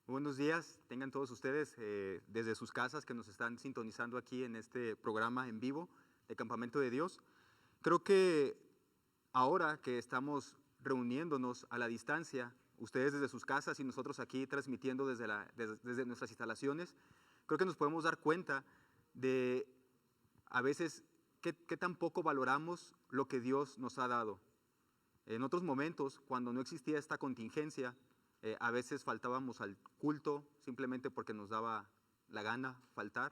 Buenos días, tengan todos ustedes desde sus casas que nos están sintonizando aquí en este programa en vivo de Campamento de Dios. Creo que ahora que estamos reuniéndonos a la distancia, ustedes desde sus casas y nosotros aquí transmitiendo desde nuestras instalaciones, creo que nos podemos dar cuenta de a veces qué tan poco valoramos lo que Dios nos ha dado. En otros momentos, cuando no existía esta contingencia, a veces faltábamos al culto simplemente porque nos daba la gana faltar,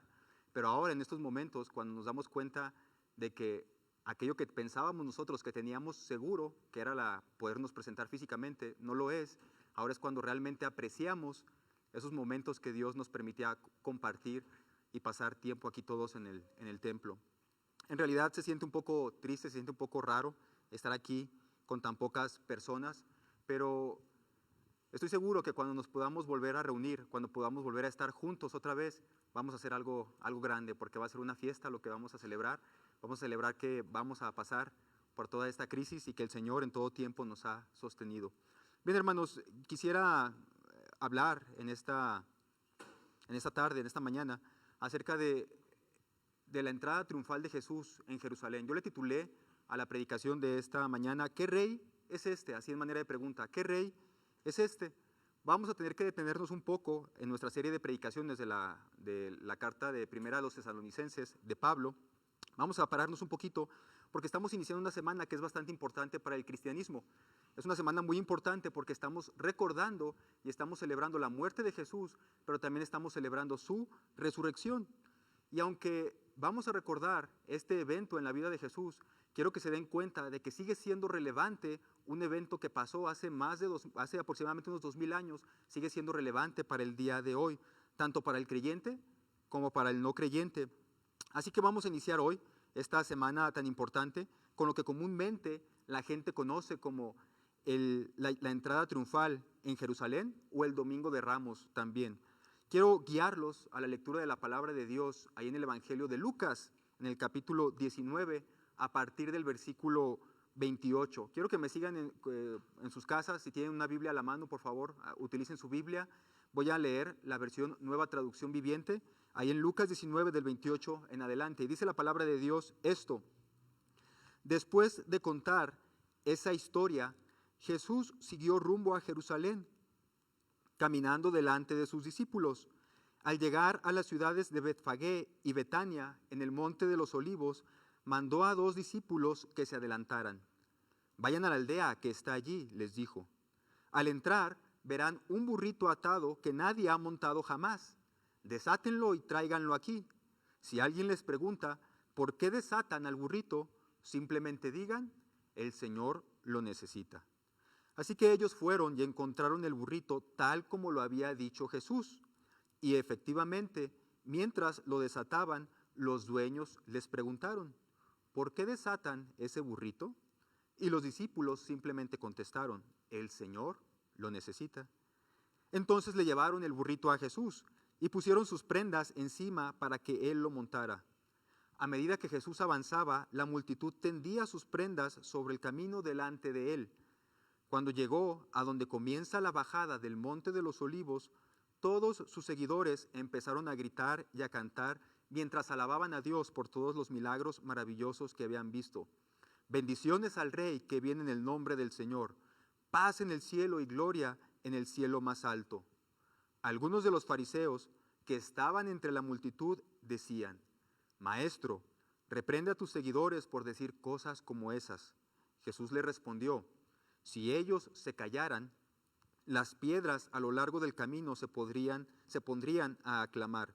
pero ahora en estos momentos, cuando nos damos cuenta de que aquello que pensábamos nosotros que teníamos seguro, que era podernos presentar físicamente, no lo es, ahora es cuando realmente apreciamos esos momentos que Dios nos permitía compartir y pasar tiempo aquí todos en el templo. En realidad se siente un poco triste, se siente un poco raro estar aquí con tan pocas personas, pero estoy seguro que cuando nos podamos volver a reunir, cuando podamos volver a estar juntos otra vez, vamos a hacer algo grande, porque va a ser una fiesta lo que vamos a celebrar. Vamos a celebrar que vamos a pasar por toda esta crisis y que el Señor en todo tiempo nos ha sostenido. Bien, hermanos, quisiera hablar en esta tarde, en esta mañana, acerca de la entrada triunfal de Jesús en Jerusalén. Yo le titulé a la predicación de esta mañana, ¿qué rey es este? Así en manera de pregunta, ¿qué rey es este? Vamos a tener que detenernos un poco en nuestra serie de predicaciones de la carta de Primera a los Tesalonicenses de Pablo. Vamos a pararnos un poquito porque estamos iniciando una semana que es bastante importante para el cristianismo. Es una semana muy importante porque estamos recordando y estamos celebrando la muerte de Jesús, pero también estamos celebrando su resurrección. Y aunque vamos a recordar este evento en la vida de Jesús, quiero que se den cuenta de que sigue siendo relevante un evento que pasó hace aproximadamente unos 2000 años, sigue siendo relevante para el día de hoy, tanto para el creyente como para el no creyente. Así que vamos a iniciar hoy, esta semana tan importante, con lo que comúnmente la gente conoce como la entrada triunfal en Jerusalén o el Domingo de Ramos también. Quiero guiarlos a la lectura de la palabra de Dios ahí en el Evangelio de Lucas, en el capítulo 19, a partir del versículo 28. Quiero que me sigan en sus casas. Si tienen una Biblia a la mano, por favor, utilicen su Biblia. Voy a leer la versión Nueva Traducción Viviente, ahí en Lucas 19, del 28 en adelante. Y dice la palabra de Dios esto: después de contar esa historia, Jesús siguió rumbo a Jerusalén, caminando delante de sus discípulos. Al llegar a las ciudades de Betfagé y Betania, en el monte de los Olivos, mandó a 2 discípulos que se adelantaran. Vayan a la aldea que está allí, les dijo. Al entrar, verán un burrito atado que nadie ha montado jamás. Desátenlo y tráiganlo aquí. Si alguien les pregunta por qué desatan al burrito, simplemente digan, el Señor lo necesita. Así que ellos fueron y encontraron el burrito tal como lo había dicho Jesús. Y efectivamente, mientras lo desataban, los dueños les preguntaron, ¿por qué desatan ese burrito? Y los discípulos simplemente contestaron, el Señor lo necesita. Entonces le llevaron el burrito a Jesús y pusieron sus prendas encima para que él lo montara. A medida que Jesús avanzaba, la multitud tendía sus prendas sobre el camino delante de él. Cuando llegó a donde comienza la bajada del Monte de los Olivos, todos sus seguidores empezaron a gritar y a cantar mientras alababan a Dios por todos los milagros maravillosos que habían visto. Bendiciones al Rey que viene en el nombre del Señor. Paz en el cielo y gloria en el cielo más alto. Algunos de los fariseos que estaban entre la multitud decían, Maestro, reprende a tus seguidores por decir cosas como esas. Jesús le respondió, si ellos se callaran, las piedras a lo largo del camino se pondrían a aclamar.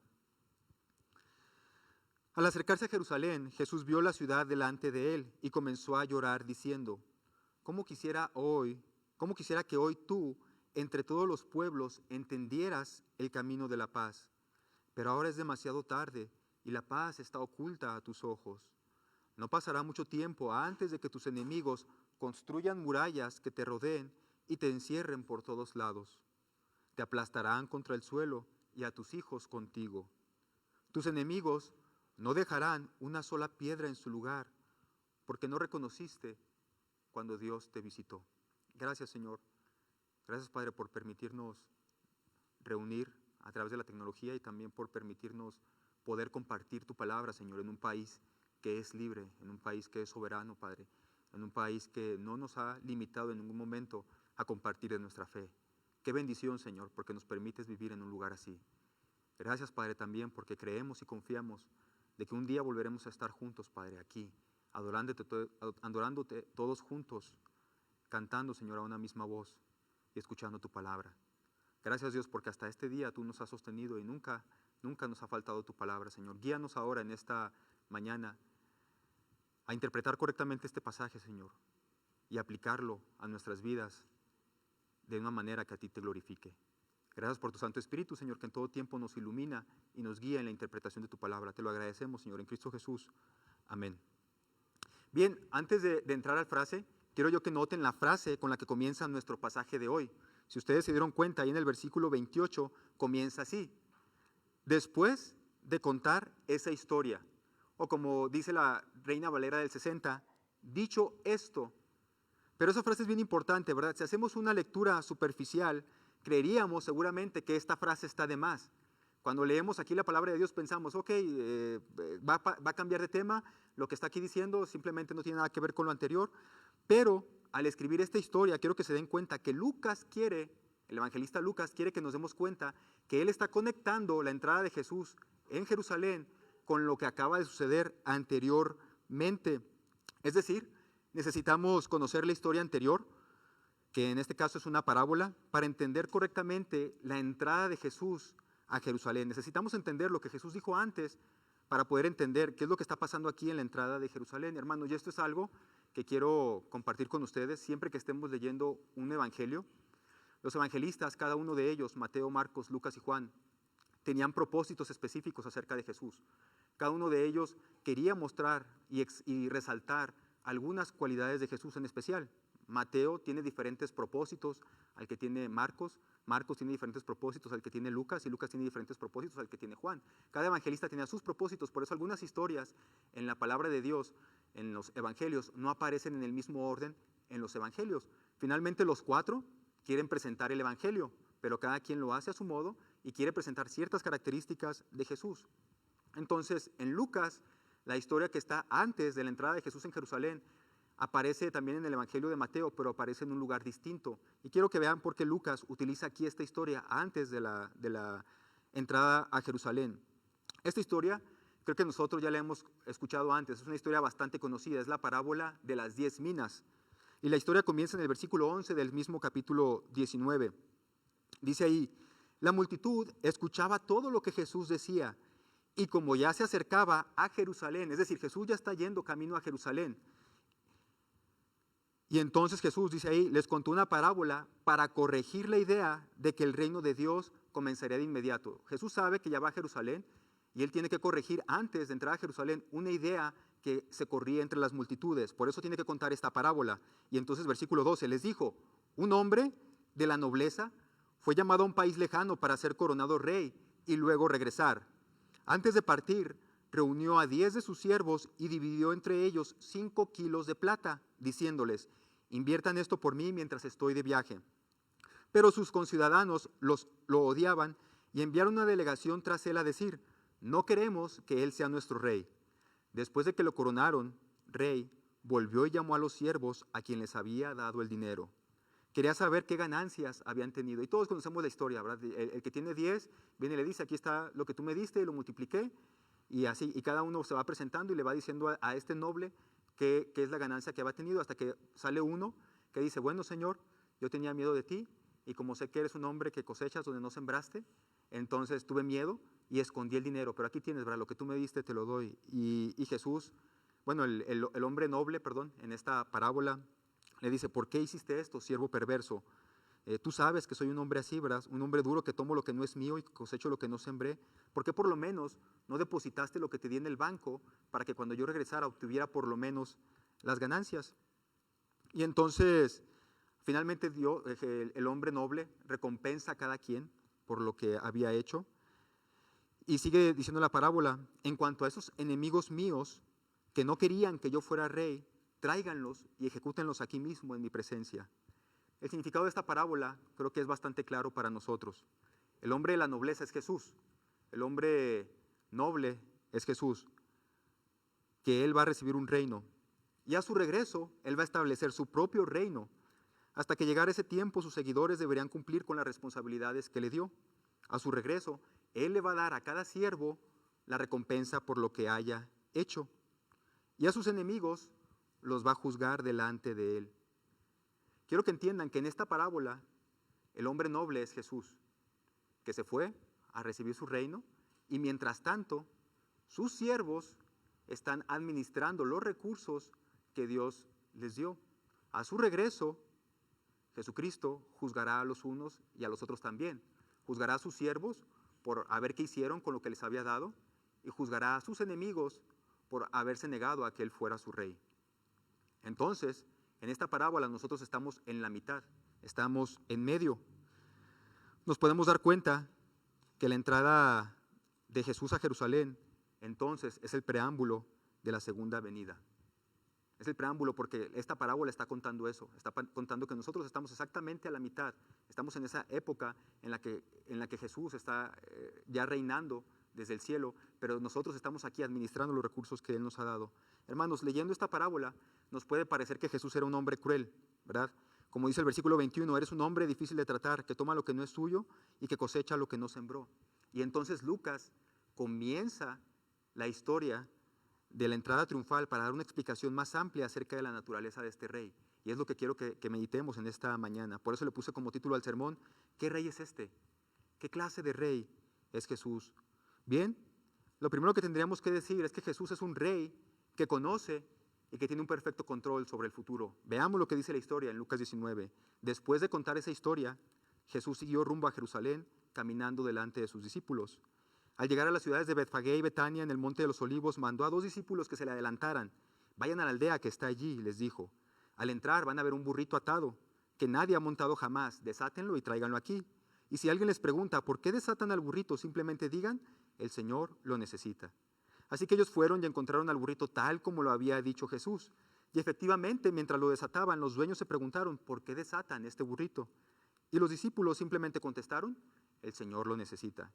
Al acercarse a Jerusalén, Jesús vio la ciudad delante de él y comenzó a llorar diciendo, ¿cómo quisiera que hoy tú, entre todos los pueblos, entendieras el camino de la paz? Pero ahora es demasiado tarde y la paz está oculta a tus ojos. No pasará mucho tiempo antes de que tus enemigos construyan murallas que te rodeen y te encierren por todos lados. Te aplastarán contra el suelo y a tus hijos contigo. Tus enemigos no dejarán una sola piedra en su lugar, porque no reconociste cuando Dios te visitó. Gracias, Señor. Gracias, Padre, por permitirnos reunir a través de la tecnología y también por permitirnos poder compartir tu palabra, Señor, en un país que es libre, en un país que es soberano, Padre, en un país que no nos ha limitado en ningún momento a compartir de nuestra fe. Qué bendición, Señor, porque nos permites vivir en un lugar así. Gracias, Padre, también porque creemos y confiamos de que un día volveremos a estar juntos, Padre, aquí, adorándote todos juntos, cantando, Señor, a una misma voz y escuchando tu palabra. Gracias, Dios, porque hasta este día tú nos has sostenido y nunca nos ha faltado tu palabra, Señor. Guíanos ahora en esta mañana a interpretar correctamente este pasaje, Señor, y aplicarlo a nuestras vidas de una manera que a ti te glorifique. Gracias por tu Santo Espíritu, Señor, que en todo tiempo nos ilumina y nos guía en la interpretación de tu palabra. Te lo agradecemos, Señor, en Cristo Jesús. Amén. Bien, antes de entrar al frase, quiero yo que noten la frase con la que comienza nuestro pasaje de hoy. Si ustedes se dieron cuenta, ahí en el versículo 28 comienza así: después de contar esa historia, o como dice la Reina Valera del 60, dicho esto. Pero esa frase es bien importante, ¿verdad? Si hacemos una lectura superficial, creeríamos seguramente que esta frase está de más. Cuando leemos aquí la palabra de Dios pensamos, ok, va a cambiar de tema, lo que está aquí diciendo simplemente no tiene nada que ver con lo anterior, pero al escribir esta historia quiero que se den cuenta que el evangelista Lucas quiere que nos demos cuenta que él está conectando la entrada de Jesús en Jerusalén con lo que acaba de suceder anteriormente. Es decir, necesitamos conocer la historia anterior, que en este caso es una parábola, para entender correctamente la entrada de Jesús a Jerusalén. Necesitamos entender lo que Jesús dijo antes para poder entender qué es lo que está pasando aquí en la entrada de Jerusalén. Hermanos, y esto es algo que quiero compartir con ustedes siempre que estemos leyendo un evangelio. Los evangelistas, cada uno de ellos, Mateo, Marcos, Lucas y Juan, tenían propósitos específicos acerca de Jesús. Cada uno de ellos quería mostrar y resaltar algunas cualidades de Jesús en especial. Mateo tiene diferentes propósitos al que tiene Marcos, Marcos tiene diferentes propósitos al que tiene Lucas y Lucas tiene diferentes propósitos al que tiene Juan. Cada evangelista tenía sus propósitos, por eso algunas historias en la palabra de Dios, en los evangelios, no aparecen en el mismo orden en los evangelios. Finalmente los cuatro quieren presentar el evangelio, pero cada quien lo hace a su modo y quiere presentar ciertas características de Jesús. Entonces, en Lucas, la historia que está antes de la entrada de Jesús en Jerusalén, aparece también en el Evangelio de Mateo, pero aparece en un lugar distinto. Y quiero que vean por qué Lucas utiliza aquí esta historia antes de la entrada a Jerusalén. Esta historia, creo que nosotros ya la hemos escuchado antes, es una historia bastante conocida, es la parábola de las 10 minas. Y la historia comienza en el versículo 11 del mismo capítulo 19. Dice ahí: la multitud escuchaba todo lo que Jesús decía, y como ya se acercaba a Jerusalén, es decir, Jesús ya está yendo camino a Jerusalén, y entonces Jesús, dice ahí, les contó una parábola para corregir la idea de que el reino de Dios comenzaría de inmediato. Jesús sabe que ya va a Jerusalén y él tiene que corregir antes de entrar a Jerusalén una idea que se corría entre las multitudes. Por eso tiene que contar esta parábola. Y entonces versículo 12 les dijo: un hombre de la nobleza fue llamado a un país lejano para ser coronado rey y luego regresar. Antes de partir, reunió a 10 de sus siervos y dividió entre ellos 5 kilos de plata, diciéndoles: inviertan esto por mí mientras estoy de viaje. Pero sus conciudadanos lo odiaban y enviaron una delegación tras él a decir: no queremos que él sea nuestro rey. Después de que lo coronaron rey, volvió y llamó a los siervos a quien les había dado el dinero. Quería saber qué ganancias habían tenido. Y todos conocemos la historia, ¿verdad? El que tiene 10 viene y le dice: aquí está lo que tú me diste y lo multipliqué. Y así, y cada uno se va presentando y le va diciendo a este noble qué es la ganancia que había tenido, hasta que sale uno que dice: bueno, Señor, yo tenía miedo de ti, y como sé que eres un hombre que cosechas donde no sembraste, entonces tuve miedo y escondí el dinero, pero aquí tienes, ¿verdad? Lo que tú me diste te lo doy. Y Jesús, bueno, el hombre noble, perdón, en esta parábola le dice: ¿por qué hiciste esto, siervo perverso? Tú sabes que soy un hombre así, ¿verdad? Un hombre duro, que tomo lo que no es mío y cosecho lo que no sembré. ¿Por qué por lo menos no depositaste lo que te di en el banco para que cuando yo regresara obtuviera por lo menos las ganancias? Y entonces, finalmente el hombre noble recompensa a cada quien por lo que había hecho. Y sigue diciendo la parábola: en cuanto a esos enemigos míos que no querían que yo fuera rey, tráiganlos y ejecútenlos aquí mismo en mi presencia. El significado de esta parábola creo que es bastante claro para nosotros. El hombre de la nobleza es Jesús. El hombre noble es Jesús, que Él va a recibir un reino. Y a su regreso, Él va a establecer su propio reino. Hasta que llegara ese tiempo, sus seguidores deberían cumplir con las responsabilidades que le dio. A su regreso, Él le va a dar a cada siervo la recompensa por lo que haya hecho. Y a sus enemigos los va a juzgar delante de Él. Quiero que entiendan que en esta parábola, el hombre noble es Jesús, que se fue a recibir su reino, y mientras tanto, sus siervos están administrando los recursos que Dios les dio. A su regreso, Jesucristo juzgará a los unos y a los otros también. Juzgará a sus siervos por haber qué hicieron con lo que les había dado, y juzgará a sus enemigos por haberse negado a que Él fuera su rey. Entonces, en esta parábola nosotros estamos en la mitad, estamos en medio. Nos podemos dar cuenta que la entrada de Jesús a Jerusalén, entonces, es el preámbulo de la segunda venida. Es el preámbulo porque esta parábola está contando eso, está contando que nosotros estamos exactamente a la mitad, estamos en esa época en la que Jesús está ya reinando desde el cielo, pero nosotros estamos aquí administrando los recursos que Él nos ha dado. Hermanos, leyendo esta parábola, nos puede parecer que Jesús era un hombre cruel, ¿verdad? Como dice el versículo 21, eres un hombre difícil de tratar, que toma lo que no es suyo y que cosecha lo que no sembró. Y entonces Lucas comienza la historia de la entrada triunfal para dar una explicación más amplia acerca de la naturaleza de este rey. Y es lo que quiero que meditemos en esta mañana. Por eso le puse como título al sermón, ¿qué rey es este? ¿Qué clase de rey es Jesús? Bien, lo primero que tendríamos que decir es que Jesús es un rey que conoce y que tiene un perfecto control sobre el futuro. Veamos lo que dice la historia en Lucas 19. Después de contar esa historia, Jesús siguió rumbo a Jerusalén, caminando delante de sus discípulos. Al llegar a las ciudades de Betfagé y Betania, en el monte de los Olivos, mandó a 2 discípulos que se le adelantaran. Vayan a la aldea que está allí, les dijo. Al entrar van a ver un burrito atado, que nadie ha montado jamás. Desátenlo y tráiganlo aquí. Y si alguien les pregunta, ¿por qué desatan al burrito? Simplemente digan, el Señor lo necesita. Así que ellos fueron y encontraron al burrito tal como lo había dicho Jesús. Y efectivamente, mientras lo desataban, los dueños se preguntaron, ¿por qué desatan este burrito? Y los discípulos simplemente contestaron, el Señor lo necesita.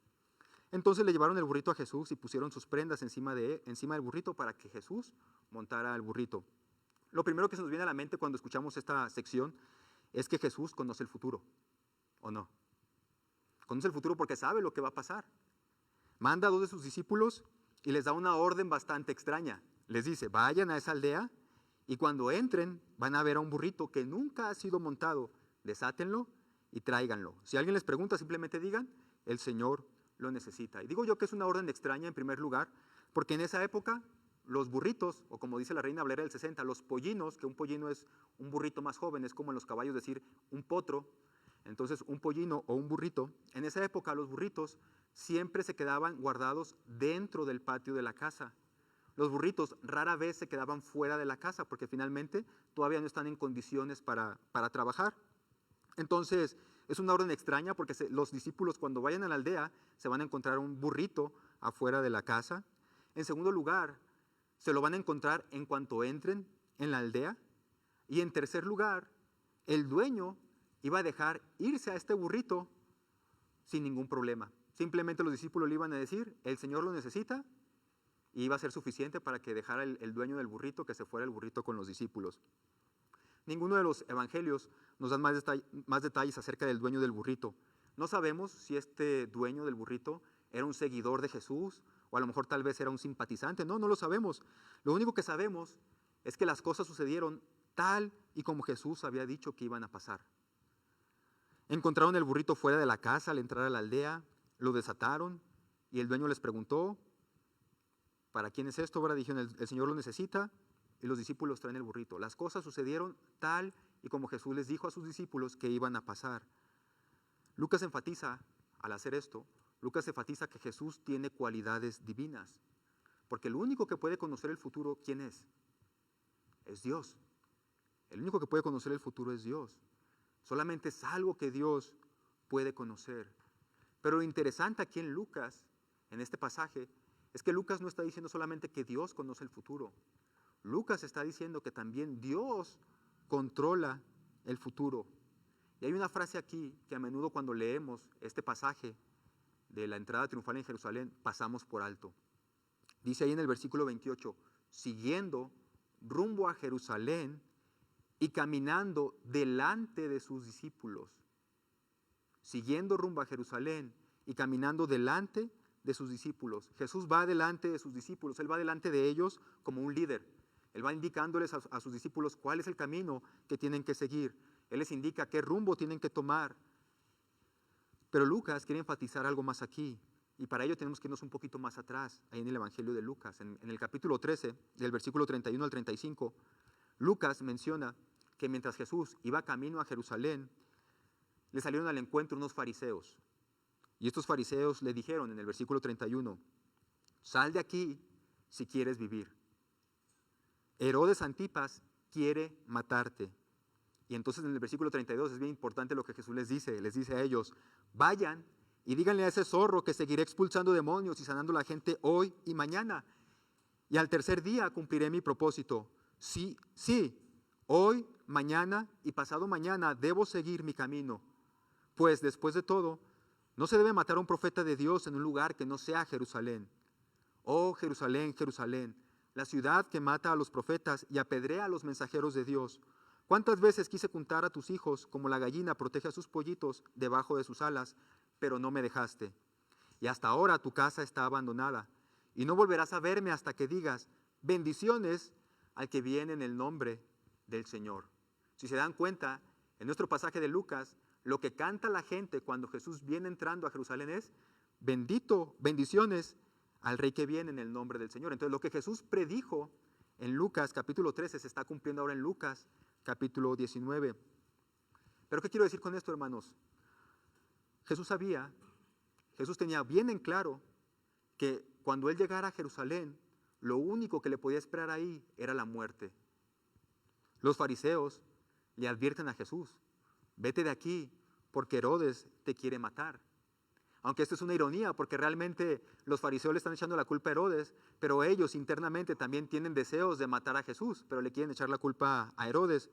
Entonces le llevaron el burrito a Jesús y pusieron sus prendas encima del burrito para que Jesús montara el burrito. Lo primero que se nos viene a la mente cuando escuchamos esta sección es que Jesús conoce el futuro, ¿o no? Conoce el futuro porque sabe lo que va a pasar. Manda a 2 de sus discípulos y les da una orden bastante extraña. Les dice, vayan a esa aldea y cuando entren van a ver a un burrito que nunca ha sido montado. Desátenlo y tráiganlo. Si alguien les pregunta, simplemente digan, el Señor lo necesita. Y digo yo que es una orden extraña en primer lugar, porque en esa época los burritos, o como dice la Reina Valera del 60, los pollinos, que un pollino es un burrito más joven, es como en los caballos decir un potro, entonces un pollino o un burrito, en esa época los burritos siempre se quedaban guardados dentro del patio de la casa. Los burritos rara vez se quedaban fuera de la casa, porque finalmente todavía no están en condiciones para trabajar. Entonces, es una orden extraña porque los discípulos cuando vayan a la aldea se van a encontrar un burrito afuera de la casa. En segundo lugar, se lo van a encontrar en cuanto entren en la aldea. Y en tercer lugar, el dueño iba a dejar irse a este burrito sin ningún problema. Simplemente los discípulos le iban a decir, el Señor lo necesita, y iba a ser suficiente para que dejara el dueño del burrito que se fuera el burrito con los discípulos. Ninguno de los evangelios nos dan más detalles acerca del dueño del burrito. No sabemos si este dueño del burrito era un seguidor de Jesús o a lo mejor tal vez era un simpatizante. No lo sabemos. Lo único que sabemos es que las cosas sucedieron tal y como Jesús había dicho que iban a pasar. Encontraron el burrito fuera de la casa al entrar a la aldea, lo desataron y el dueño les preguntó, ¿para quién es esto? Ahora dijeron, el Señor lo necesita. Y los discípulos traen el burrito. Las cosas sucedieron tal y como Jesús les dijo a sus discípulos que iban a pasar. Lucas enfatiza, al hacer esto, Lucas enfatiza que Jesús tiene cualidades divinas. Porque el único que puede conocer el futuro, ¿quién es? Es Dios. El único que puede conocer el futuro es Dios. Solamente es algo que Dios puede conocer. Pero lo interesante aquí en Lucas, en este pasaje, es que Lucas no está diciendo solamente que Dios conoce el futuro. Lucas está diciendo que también Dios controla el futuro. Y hay una frase aquí que a menudo cuando leemos este pasaje de la entrada triunfal en Jerusalén, pasamos por alto. Dice ahí en el versículo 28, siguiendo rumbo a Jerusalén y caminando delante de sus discípulos. Siguiendo rumbo a Jerusalén y caminando delante de sus discípulos. Jesús va delante de sus discípulos, Él va delante de ellos como un líder. Él va indicándoles a sus discípulos cuál es el camino que tienen que seguir. Él les indica qué rumbo tienen que tomar. Pero Lucas quiere enfatizar algo más aquí. Y para ello tenemos que irnos un poquito más atrás, ahí en el Evangelio de Lucas. En el capítulo 13, del versículo 31 al 35, Lucas menciona que mientras Jesús iba camino a Jerusalén, le salieron al encuentro unos fariseos. Y estos fariseos le dijeron en el versículo 31, sal de aquí si quieres vivir. Herodes Antipas quiere matarte. Y entonces en el versículo 32 es bien importante lo que Jesús les dice a ellos, vayan y díganle a ese zorro que seguiré expulsando demonios y sanando a la gente hoy y mañana. Y al tercer día cumpliré mi propósito. Sí, hoy, mañana y pasado mañana debo seguir mi camino. Pues después de todo, no se debe matar a un profeta de Dios en un lugar que no sea Jerusalén. Oh Jerusalén, Jerusalén, la ciudad que mata a los profetas y apedrea a los mensajeros de Dios. ¿Cuántas veces quise juntar a tus hijos como la gallina protege a sus pollitos debajo de sus alas, pero no me dejaste? Y hasta ahora tu casa está abandonada y no volverás a verme hasta que digas, bendiciones al que viene en el nombre del Señor. Si se dan cuenta, en nuestro pasaje de Lucas, lo que canta la gente cuando Jesús viene entrando a Jerusalén es, bendito, bendiciones al Rey que viene en el nombre del Señor. Entonces lo que Jesús predijo en Lucas capítulo 13 se está cumpliendo ahora en Lucas capítulo 19. Pero ¿qué quiero decir con esto, hermanos? Jesús tenía bien en claro que cuando Él llegara a Jerusalén, lo único que le podía esperar ahí era la muerte. Los fariseos le advierten a Jesús, vete de aquí porque Herodes te quiere matar. Aunque esto es una ironía porque realmente los fariseos le están echando la culpa a Herodes, pero ellos internamente también tienen deseos de matar a Jesús, pero le quieren echar la culpa a Herodes.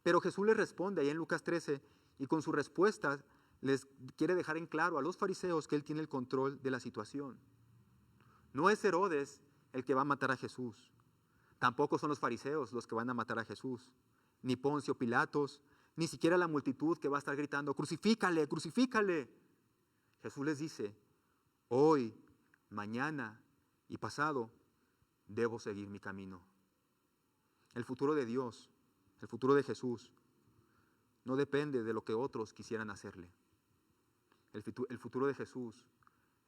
Pero Jesús les responde ahí en Lucas 13 y con su respuesta les quiere dejar en claro a los fariseos que Él tiene el control de la situación. No es Herodes el que va a matar a Jesús. Tampoco son los fariseos los que van a matar a Jesús. Ni Poncio Pilatos, ni siquiera la multitud que va a estar gritando, crucifícale, crucifícale. Jesús les dice, hoy, mañana y pasado, debo seguir mi camino. El futuro de Dios, el futuro de Jesús, no depende de lo que otros quisieran hacerle. El futuro de Jesús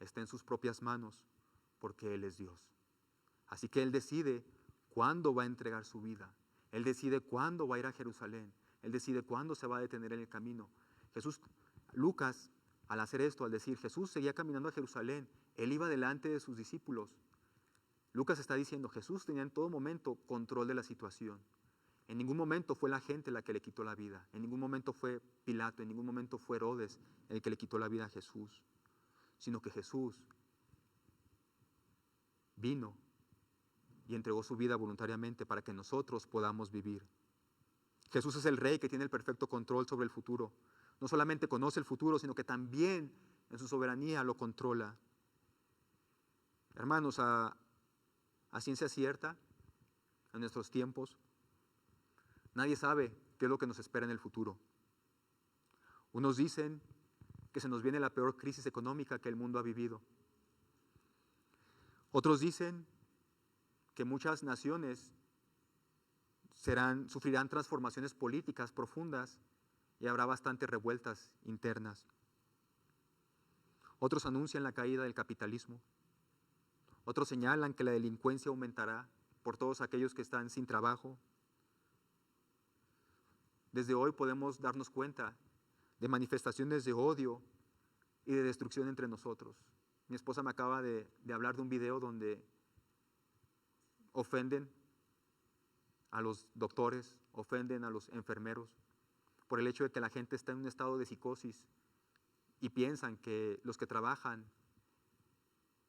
está en sus propias manos porque Él es Dios. Así que Él decide cuándo va a entregar su vida. Él decide cuándo va a ir a Jerusalén. Él decide cuándo se va a detener en el camino. Lucas, al hacer esto, al decir Jesús seguía caminando a Jerusalén, Él iba delante de sus discípulos. Lucas está diciendo, Jesús tenía en todo momento control de la situación. En ningún momento fue la gente la que le quitó la vida. En ningún momento fue Pilato, en ningún momento fue Herodes el que le quitó la vida a Jesús. Sino que Jesús vino y entregó su vida voluntariamente para que nosotros podamos vivir. Jesús es el Rey que tiene el perfecto control sobre el futuro. No solamente conoce el futuro, sino que también en su soberanía lo controla. Hermanos, a ciencia cierta, en nuestros tiempos, nadie sabe qué es lo que nos espera en el futuro. Unos dicen que se nos viene la peor crisis económica que el mundo ha vivido. Otros dicen que muchas naciones sufrirán transformaciones políticas profundas y habrá bastantes revueltas internas. Otros anuncian la caída del capitalismo. Otros señalan que la delincuencia aumentará por todos aquellos que están sin trabajo. Desde hoy podemos darnos cuenta de manifestaciones de odio y de destrucción entre nosotros. Mi esposa me acaba de hablar de un video donde ofenden a los doctores, ofenden a los enfermeros por el hecho de que la gente está en un estado de psicosis y piensan que los que trabajan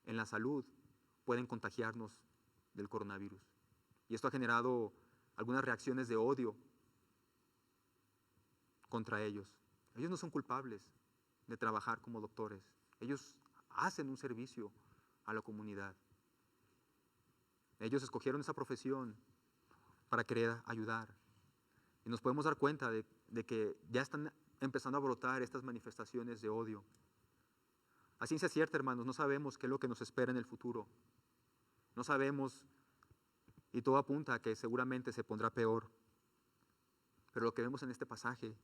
en la salud pueden contagiarnos del coronavirus. Y esto ha generado algunas reacciones de odio contra ellos. Ellos no son culpables de trabajar como doctores. Ellos hacen un servicio a la comunidad. Ellos escogieron esa profesión para querer ayudar. Y nos podemos dar cuenta de que ya están empezando a brotar estas manifestaciones de odio. A ciencia cierta, hermanos, no sabemos qué es lo que nos espera en el futuro. No sabemos, y todo apunta a que seguramente se pondrá peor. Pero lo que vemos en este pasaje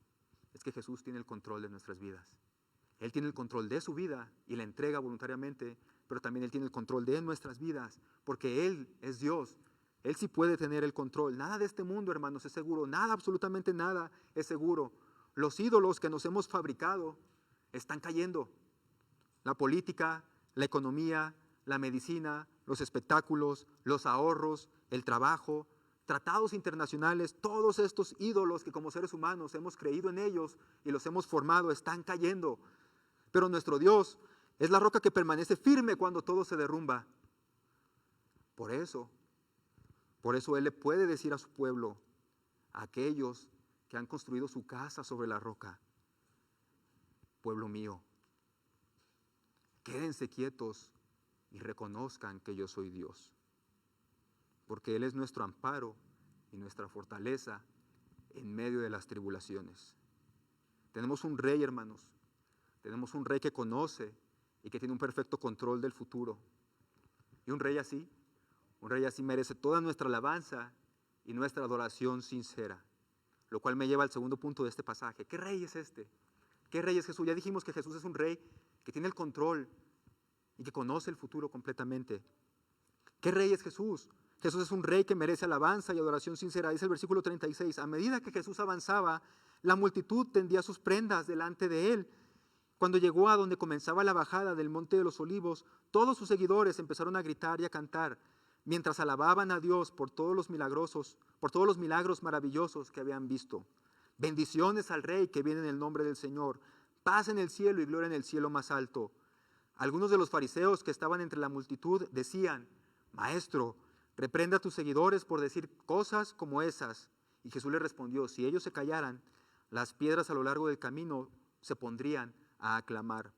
es que Jesús tiene el control de nuestras vidas. Él tiene el control de su vida y la entrega voluntariamente, pero también Él tiene el control de nuestras vidas, porque Él es Dios. Él sí puede tener el control. Nada de este mundo, hermanos, es seguro. Nada, absolutamente nada es seguro. Los ídolos que nos hemos fabricado están cayendo. La política, la economía, la medicina, los espectáculos, los ahorros, el trabajo, tratados internacionales, todos estos ídolos que como seres humanos hemos creído en ellos y los hemos formado, están cayendo. Pero nuestro Dios es la roca que permanece firme cuando todo se derrumba. Por eso Él le puede decir a su pueblo, a aquellos que han construido su casa sobre la roca: pueblo mío, quédense quietos y reconozcan que yo soy Dios. Porque Él es nuestro amparo y nuestra fortaleza en medio de las tribulaciones. Tenemos un rey, hermanos. Tenemos un rey que conoce y que tiene un perfecto control del futuro. Y un rey así merece toda nuestra alabanza y nuestra adoración sincera. Lo cual me lleva al segundo punto de este pasaje. ¿Qué rey es este? ¿Qué rey es Jesús? Ya dijimos que Jesús es un rey que tiene el control y que conoce el futuro completamente. ¿Qué rey es Jesús? Jesús es un rey que merece alabanza y adoración sincera. Dice el versículo 36, a medida que Jesús avanzaba, la multitud tendía sus prendas delante de él. Cuando llegó a donde comenzaba la bajada del Monte de los Olivos, todos sus seguidores empezaron a gritar y a cantar, mientras alababan a Dios por todos los milagros maravillosos que habían visto. Bendiciones al Rey que viene en el nombre del Señor, paz en el cielo y gloria en el cielo más alto. Algunos de los fariseos que estaban entre la multitud decían, Maestro, reprende a tus seguidores por decir cosas como esas. Y Jesús les respondió, si ellos se callaran, las piedras a lo largo del camino se pondrían a aclamar.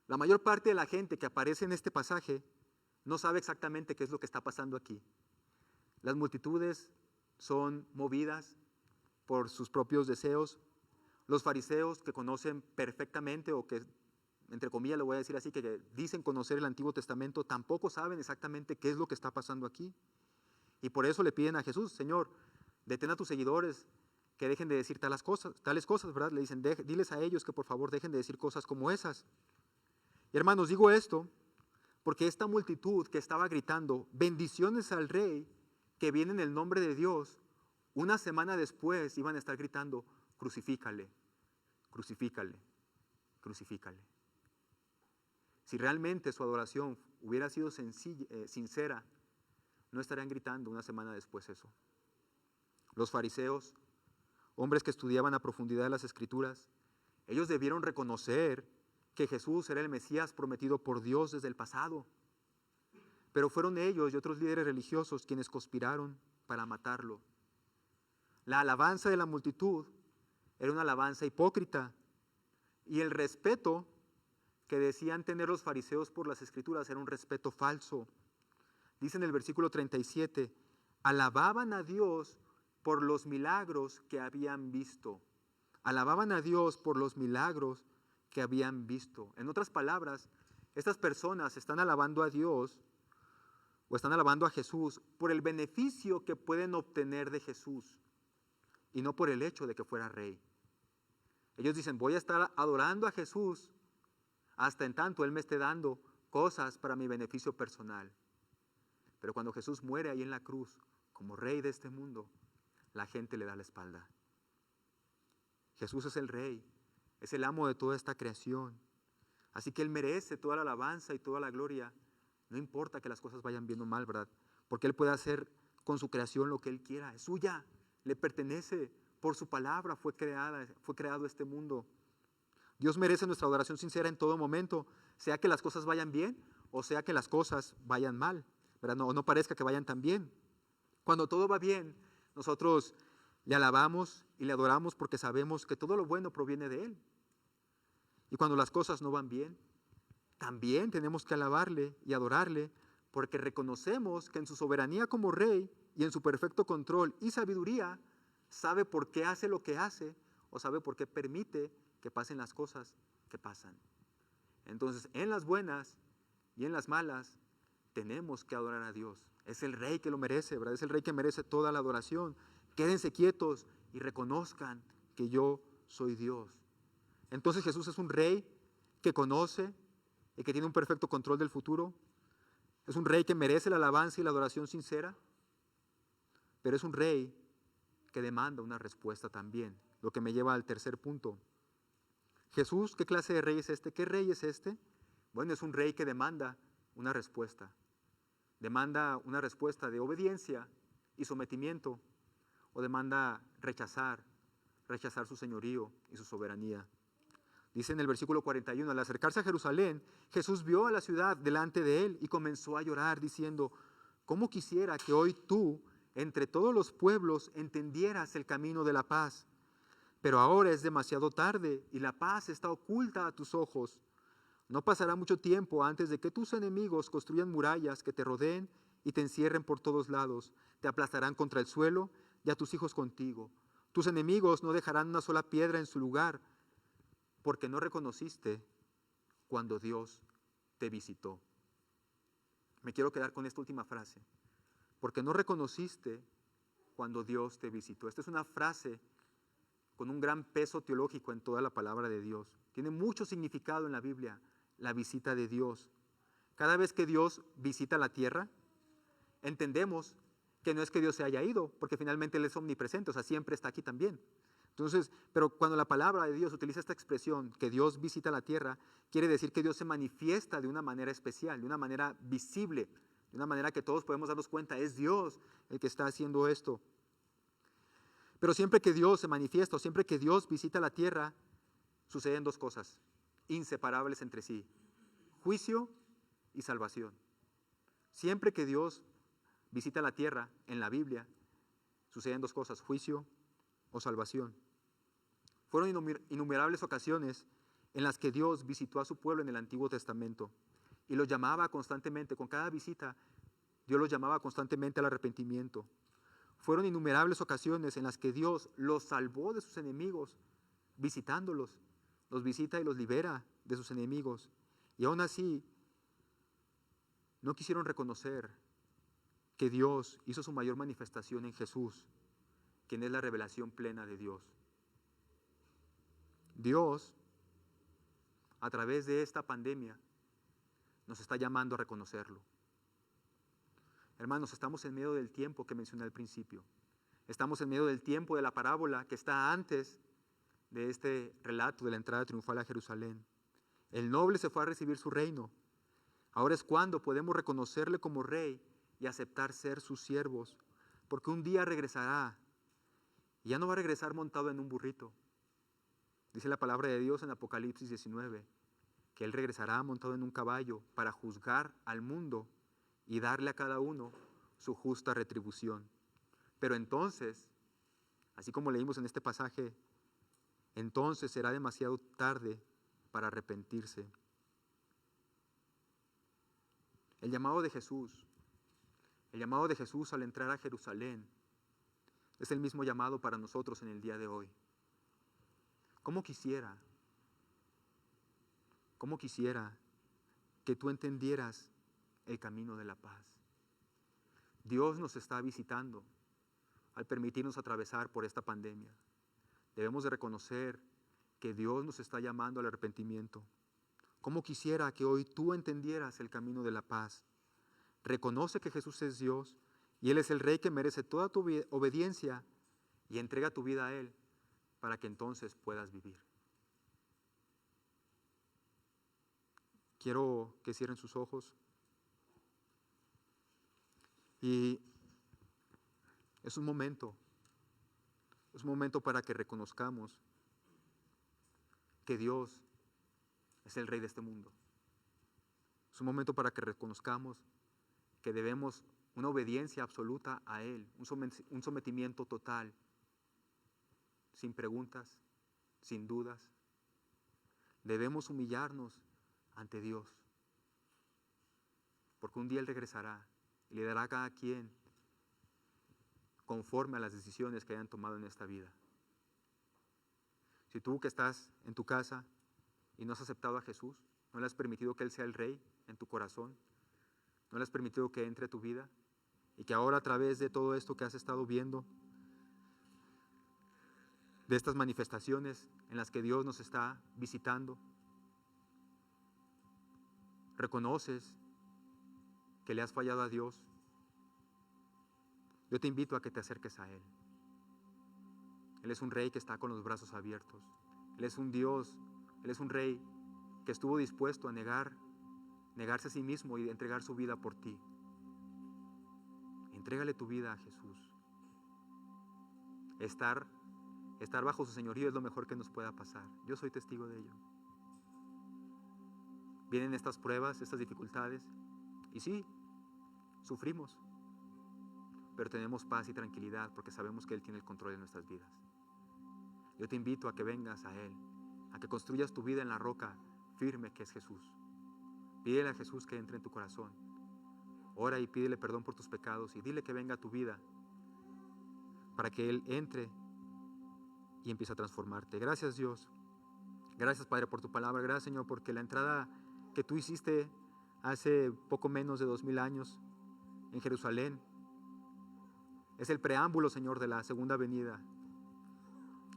La mayor parte de la gente que aparece en este pasaje no sabe exactamente qué es lo que está pasando aquí. Las multitudes son movidas por sus propios deseos. Los fariseos que conocen perfectamente, o que, entre comillas, lo voy a decir así, que dicen conocer el Antiguo Testamento, tampoco saben exactamente qué es lo que está pasando aquí. Y por eso le piden a Jesús, Señor, detén a tus seguidores que dejen de decir tales cosas, ¿verdad? Le dicen, diles a ellos que por favor dejen de decir cosas como esas. Y hermanos, digo esto porque esta multitud que estaba gritando, bendiciones al Rey que viene en el nombre de Dios, una semana después iban a estar gritando, crucifícale, crucifícale, crucifícale. Si realmente su adoración hubiera sido sincera, no estarían gritando una semana después eso. Los fariseos, hombres que estudiaban a profundidad las Escrituras, ellos debieron reconocer que Jesús era el Mesías prometido por Dios desde el pasado. Pero fueron ellos y otros líderes religiosos quienes conspiraron para matarlo. La alabanza de la multitud era una alabanza hipócrita, y el respeto que decían tener los fariseos por las Escrituras era un respeto falso. Dice en el versículo 37, alababan a Dios por los milagros que habían visto. Alababan a Dios por los milagros que habían visto. En otras palabras, estas personas están alabando a Dios o están alabando a Jesús por el beneficio que pueden obtener de Jesús y no por el hecho de que fuera rey. Ellos dicen, voy a estar adorando a Jesús hasta en tanto Él me esté dando cosas para mi beneficio personal. Pero cuando Jesús muere ahí en la cruz como rey de este mundo, la gente le da la espalda. Jesús es el rey, es el amo de toda esta creación. Así que Él merece toda la alabanza y toda la gloria. No importa que las cosas vayan bien o mal, ¿verdad? Porque Él puede hacer con su creación lo que Él quiera. Es suya, le pertenece. Por su palabra fue creado este mundo. Dios merece nuestra adoración sincera en todo momento, sea que las cosas vayan bien o sea que las cosas vayan mal, ¿verdad? No parezca que vayan tan bien. Cuando todo va bien, nosotros le alabamos y le adoramos porque sabemos que todo lo bueno proviene de Él. Y cuando las cosas no van bien, también tenemos que alabarle y adorarle porque reconocemos que en su soberanía como rey y en su perfecto control y sabiduría, sabe por qué hace lo que hace o sabe por qué permite que pasen las cosas que pasan. Entonces, en las buenas y en las malas, tenemos que adorar a Dios. Es el rey que lo merece, ¿verdad? Es el rey que merece toda la adoración. Quédense quietos y reconozcan que yo soy Dios. Entonces Jesús es un rey que conoce y que tiene un perfecto control del futuro. Es un rey que merece la alabanza y la adoración sincera, pero es un rey que demanda una respuesta también, lo que me lleva al tercer punto. Jesús, ¿qué clase de rey es este? ¿Qué rey es este? Bueno, es un rey que demanda una respuesta. Demanda una respuesta de obediencia y sometimiento, o demanda rechazar su señorío y su soberanía. Dice en el versículo 41, al acercarse a Jerusalén, Jesús vio a la ciudad delante de él y comenzó a llorar diciendo, ¿cómo quisiera que hoy tú, entre todos los pueblos, entendieras el camino de la paz? Pero ahora es demasiado tarde y la paz está oculta a tus ojos. No pasará mucho tiempo antes de que tus enemigos construyan murallas que te rodeen y te encierren por todos lados. Te aplastarán contra el suelo y a tus hijos contigo. Tus enemigos no dejarán una sola piedra en su lugar, porque no reconociste cuando Dios te visitó. Me quiero quedar con esta última frase. Porque no reconociste cuando Dios te visitó. Esta es una frase con un gran peso teológico en toda la palabra de Dios. Tiene mucho significado en la Biblia, la visita de Dios. Cada vez que Dios visita la tierra, entendemos que no es que Dios se haya ido, porque finalmente Él es omnipresente, o sea, siempre está aquí también. Entonces, pero cuando la palabra de Dios utiliza esta expresión, que Dios visita la tierra, quiere decir que Dios se manifiesta de una manera especial, de una manera visible, de una manera que todos podemos darnos cuenta, es Dios el que está haciendo esto. Pero siempre que Dios se manifiesta, o siempre que Dios visita la tierra, suceden dos cosas inseparables entre sí: juicio y salvación. Siempre que Dios visita la tierra en la Biblia, suceden dos cosas: juicio o salvación. Fueron innumerables ocasiones en las que Dios visitó a su pueblo en el Antiguo Testamento y los llamaba constantemente. Con cada visita, Dios los llamaba constantemente al arrepentimiento. Fueron innumerables ocasiones en las que Dios los salvó de sus enemigos, visitándolos. Los visita y los libera de sus enemigos. Y aún así, no quisieron reconocer que Dios hizo su mayor manifestación en Jesús, quien es la revelación plena de Dios. Dios, a través de esta pandemia, nos está llamando a reconocerlo. Hermanos, estamos en medio del tiempo que mencioné al principio. Estamos en medio del tiempo de la parábola que está antes de este relato de la entrada triunfal a Jerusalén. El noble se fue a recibir su reino. Ahora es cuando podemos reconocerle como rey y aceptar ser sus siervos, porque un día regresará y ya no va a regresar montado en un burrito. Dice la palabra de Dios en Apocalipsis 19, que Él regresará montado en un caballo para juzgar al mundo y darle a cada uno su justa retribución. Pero entonces, así como leímos en este pasaje, entonces será demasiado tarde para arrepentirse. El llamado de Jesús al entrar a Jerusalén es el mismo llamado para nosotros en el día de hoy. ¿Cómo quisiera que tú entendieras el camino de la paz? Dios nos está visitando al permitirnos atravesar por esta pandemia. Debemos de reconocer que Dios nos está llamando al arrepentimiento. ¿Cómo quisiera que hoy tú entendieras el camino de la paz? Reconoce que Jesús es Dios y Él es el Rey que merece toda tu obediencia y entrega tu vida a Él para que entonces puedas vivir. Quiero que cierren sus ojos y es un momento para que reconozcamos que Dios es el Rey de este mundo. Es un momento para que reconozcamos que debemos una obediencia absoluta a Él, un sometimiento total, sin preguntas, sin dudas. Debemos humillarnos ante Dios. porque un día Él regresará y le dará a cada quien conforme a las decisiones que hayan tomado en esta vida. Si tú que estás en tu casa y no has aceptado a Jesús, no le has permitido que Él sea el Rey en tu corazón, no le has permitido que entre a tu vida, y que ahora a través de todo esto que has estado viendo, de estas manifestaciones en las que Dios nos está visitando, reconoces que le has fallado a Dios, yo te invito a que te acerques a Él. Él es un Rey que está con los brazos abiertos. Él es un Dios, Él es un Rey que estuvo dispuesto a negarse a sí mismo y entregar su vida por ti. Entrégale tu vida a Jesús. Estar bajo su señorío es lo mejor que nos pueda pasar. Yo soy testigo de ello. Vienen estas pruebas, estas dificultades, y sí, sufrimos, pero tenemos paz y tranquilidad porque sabemos que Él tiene el control de nuestras vidas. Yo te invito a que vengas a Él, a que construyas tu vida en la roca firme que es Jesús. Pídele a Jesús que entre en tu corazón. Ora y pídele perdón por tus pecados y dile que venga a tu vida para que Él entre y empiece a transformarte. Gracias, Dios. Gracias, Padre, por tu palabra. Gracias, Señor, porque la entrada que tú hiciste hace poco menos de 2000 años en Jerusalén es el preámbulo, Señor, de la segunda venida.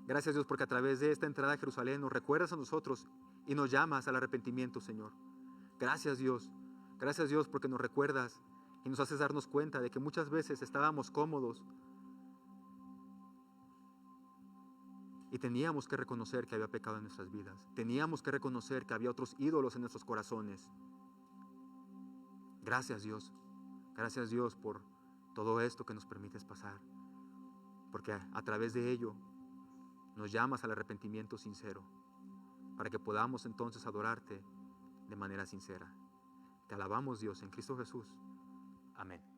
Gracias, Dios, porque a través de esta entrada a Jerusalén nos recuerdas a nosotros y nos llamas al arrepentimiento, Señor. Gracias, Dios. Gracias, Dios, porque nos recuerdas y nos haces darnos cuenta de que muchas veces estábamos cómodos y teníamos que reconocer que había pecado en nuestras vidas. Teníamos que reconocer que había otros ídolos en nuestros corazones. Gracias, Dios. Gracias, Dios, por todo esto que nos permites pasar. Porque a través de ello nos llamas al arrepentimiento sincero, para que podamos entonces adorarte de manera sincera. Te alabamos, Dios, en Cristo Jesús. Amén.